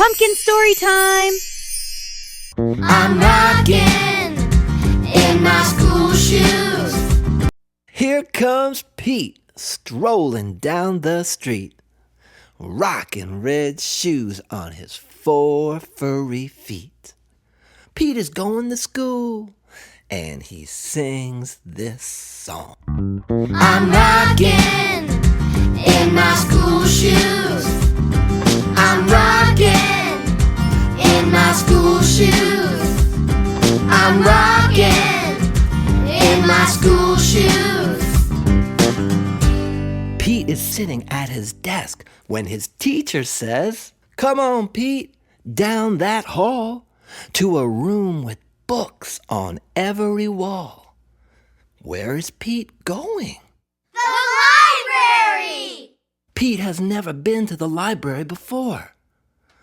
Pumpkin story time! I'm rocking in my school shoes. Here comes Pete strolling down the street, rocking red shoes on his 4 furry feet. Pete is going to school, and he sings this song. I'm rocking in my school shoes. I'm rocking in my school shoes. I'm rocking in my school shoes. Pete is sitting at his desk when his teacher says, "Come on, Pete, down that hall to a room with books on every wall." Where is Pete going? The library! Pete has never been to the library before.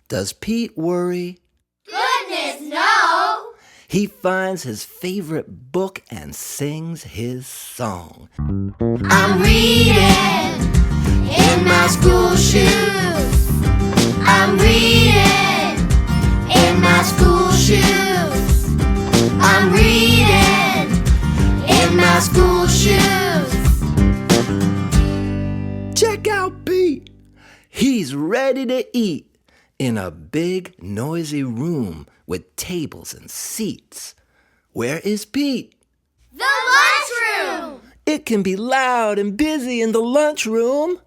Does Pete worry? Goodness, no! He finds his favorite book and sings his song. I'm reading in my school shoes. I'm reading in my school shoes. I'm reading in my school shoes. Check out Pete. He's ready to eat in a big, noisy room with tables and seats. Where is Pete? The lunchroom! It can be loud and busy in the lunchroom.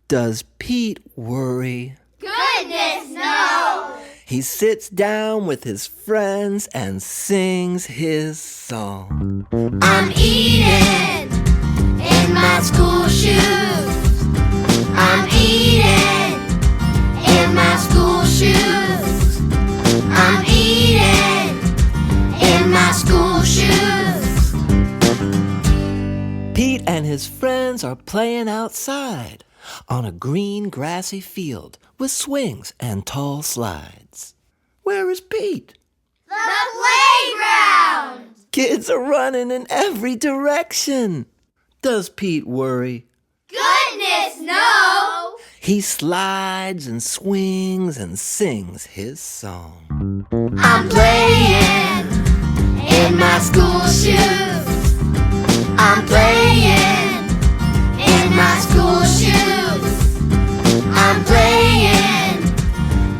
Does Pete worry? Goodness, no! He sits down with his friends and sings his song. I'm eating in my school shoes. I'm eating in my school shoes. I'm eating in my school shoes. Pete and his friends are playing outside on a green grassy field with swings and tall slides. Where is Pete? The playground! Kids are running in every direction. Does Pete worry? Goodness, no! He slides and swings and sings his song. I'm playing in my school shoes. I'm playing in my school shoes. I'm playing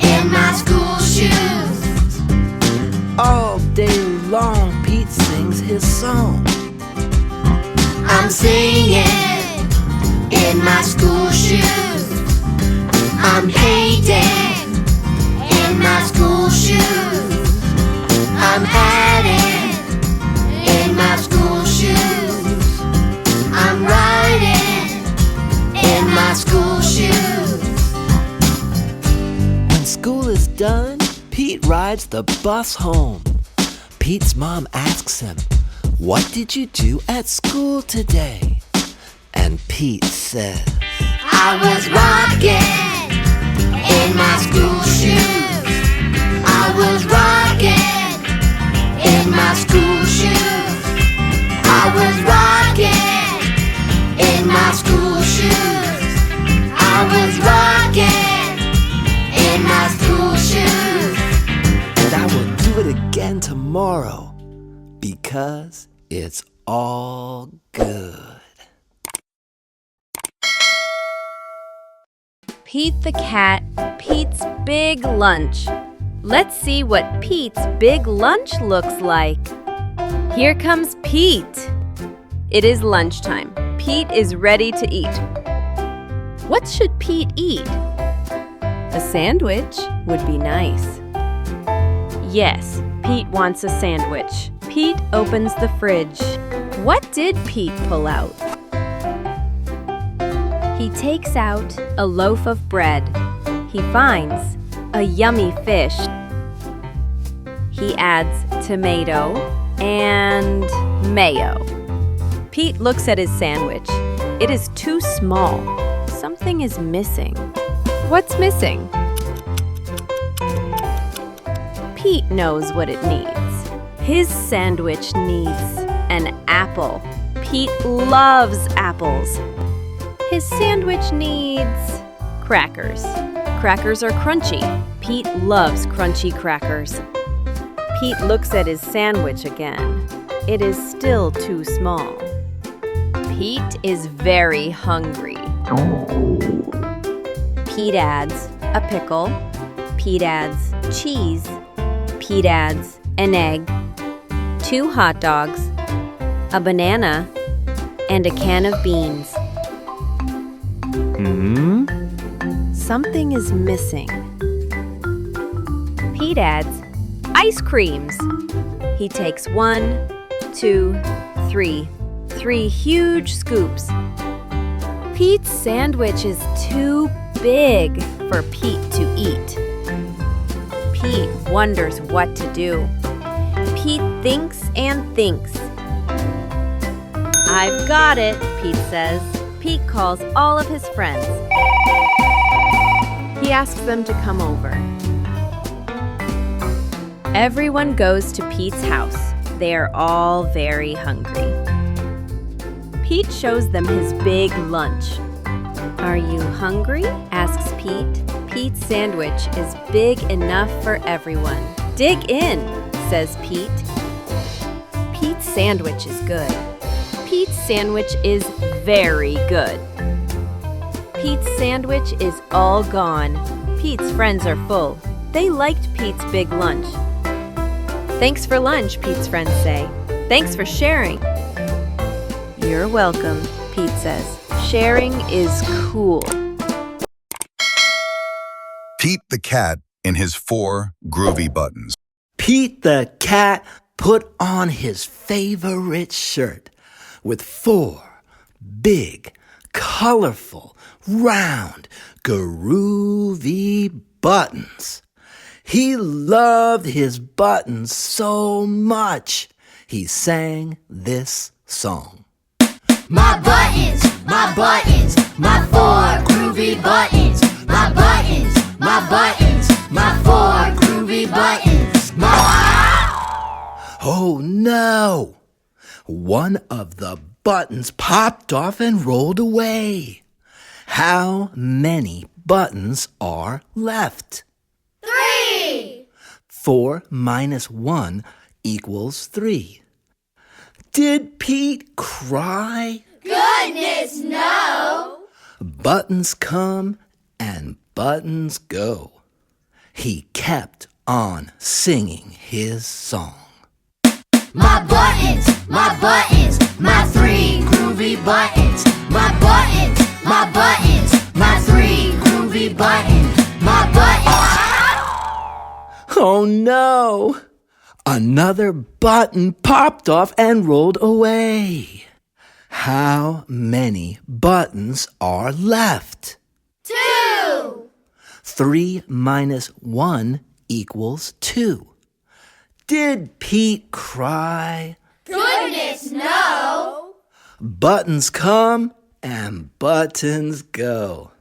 in my school shoes. All day long, Pete sings his song. I'm singing in my school shoes. I'm painting in my school shoes. I'm adding in my school shoes. I'm writing in my school shoes. When school is done, Pete rides the bus home. Pete's mom asks him, "What did you do at school today?" And Pete says, I was rocking in my school shoes. I was rocking in my school shoes. I was rocking in my school shoes. I was rocking in my school shoes. "And I will do it again tomorrow because it's all good." Pete the cat, Pete's big lunch. Let's see what Pete's big lunch looks like. Here comes Pete. It is lunchtime. Pete is ready to eat. What should Pete eat? A sandwich would be nice. Yes, Pete wants a sandwich. Pete opens the fridge. What did Pete pull out? He takes out a loaf of bread. He finds a yummy fish. He adds tomato and mayo. Pete looks at his sandwich. It is too small. Something is missing. What's missing? Pete knows what it needs. His sandwich needs an apple. Pete loves apples. His sandwich needs crackers. Crackers are crunchy. Pete loves crunchy crackers. Pete looks at his sandwich again. It is still too small. Pete is very hungry. Pete adds a pickle. Pete adds cheese. Pete adds an egg, 2 hot dogs, a banana, and a can of beans. Something is missing. Pete adds ice creams. He takes 1, 2, 3 huge scoops. Pete's sandwich is too big for Pete to eat. Pete wonders what to do. Pete thinks and thinks. I've got it, Pete says. Pete calls all of his friends. He asks them to come over. Everyone goes to Pete's house. They are all very hungry. Pete shows them his big lunch. Are you hungry? Asks Pete. Pete's sandwich is big enough for everyone. Dig in, says Pete. Pete's sandwich is good. Pete's sandwich is very good. Pete's sandwich is all gone. Pete's friends are full. They liked Pete's big lunch. Thanks for lunch, Pete's friends say. Thanks for sharing. You're welcome, Pete says. Sharing is cool. Pete the cat in his 4 groovy buttons. Pete the cat put on his favorite shirt with 4 big, colorful, round, groovy buttons. He loved his buttons so much, he sang this song. My buttons, my 4 groovy buttons. My buttons, my 4 groovy buttons. Oh no! One of the buttons popped off and rolled away. How many buttons are left? 3! 4 minus 1 equals 3. Did Pete cry? Goodness, no! Buttons come and buttons go. He kept on singing his song. My buttons, my 3 groovy buttons. My buttons, my 3 groovy buttons. My buttons. Oh no! Another button popped off and rolled away. How many buttons are left? 2! 3 minus 1 equals 2. Did Pete cry? Goodness, no! Buttons come and buttons go.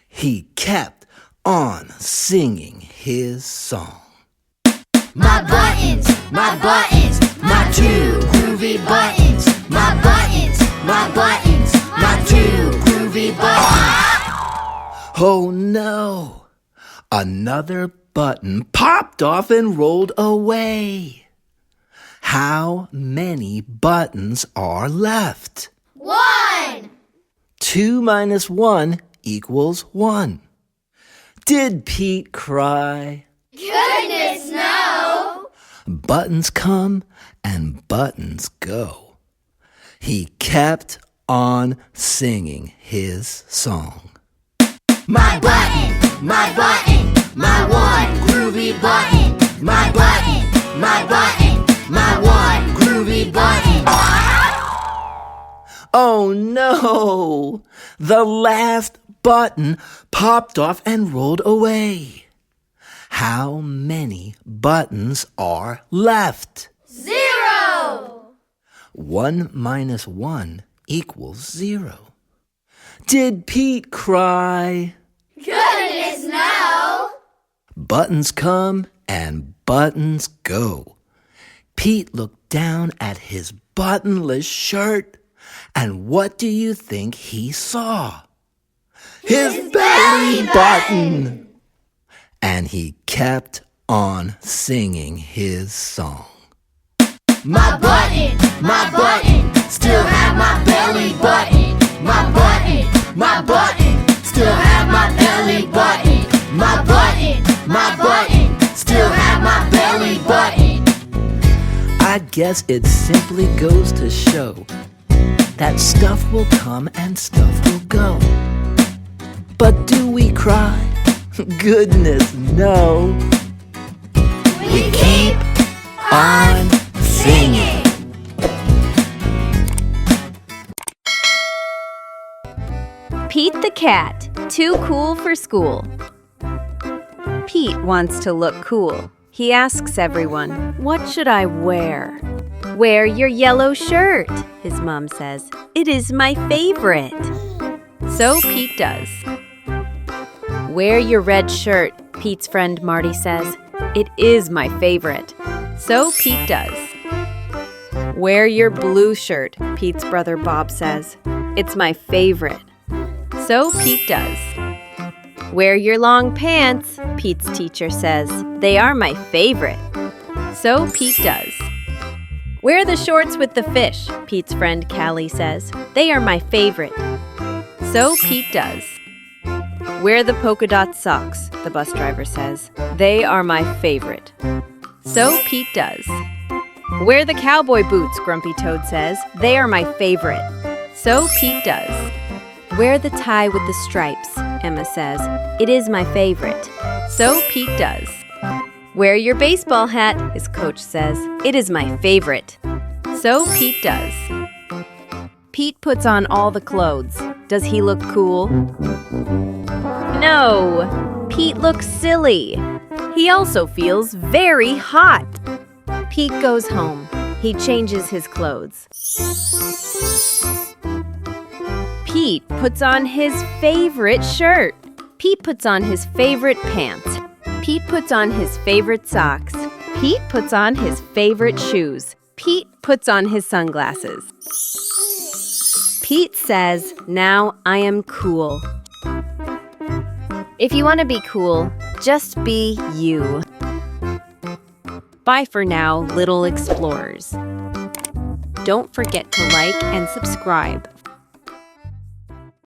He kept on singing his song. My buttons, my 2 groovy buttons. My buttons, my 2 groovy buttons. Oh no! Another button popped off and rolled away. How many buttons are left? 1! 2 minus 1 equals 1. Did Pete cry? Goodness, no! Buttons come and buttons go. He kept on singing his song. My button, my 1 groovy button. My button, my 1 groovy button. Oh no! The last button popped off and rolled away. How many buttons are left? 0! 1 minus 1 equals 0. Did Pete cry? Goodness, no! Buttons come and buttons go. Pete looked down at his buttonless shirt, and what do you think he saw? His belly button! And he kept on singing his song. My button, still have my belly button. My button, still have my belly button. My button, still have my belly button. I guess it simply goes to show that stuff will come and stuff will go. But do we cry? Goodness, no. We keep On singing. Pete the cat, too cool for school. Pete wants to look cool. He asks everyone, "What should I wear?" "Wear your yellow shirt," his mom says. "It is my favorite." So Pete does. "Wear your red shirt," Pete's friend Marty says. "It is my favorite." So Pete does. "Wear your blue shirt," Pete's brother Bob says. "It's my favorite." So Pete does. "Wear your long pants," Pete's teacher says. "They are my favorite." So Pete does. "Wear the shorts with the fish," Pete's friend Callie says. "They are my favorite." So Pete does. "Wear the polka dot socks," the bus driver says. "They are my favorite." So Pete does. "Wear the cowboy boots," Grumpy Toad says. "They are my favorite." So Pete does. "Wear the tie with the stripes," Emma says. "It is my favorite." So Pete does. "Wear your baseball hat," his coach says. "It is my favorite." So Pete does. Pete puts on all the clothes. Does he look cool? No! Pete looks silly. He also feels very hot. Pete goes home. He changes his clothes. Pete puts on his favorite shirt. Pete puts on his favorite pants. Pete puts on his favorite socks. Pete puts on his favorite shoes. Pete puts on his sunglasses. Pete says, "Now I am cool." If you want to be cool, just be you. Bye for now, little explorers. Don't forget to like and subscribe.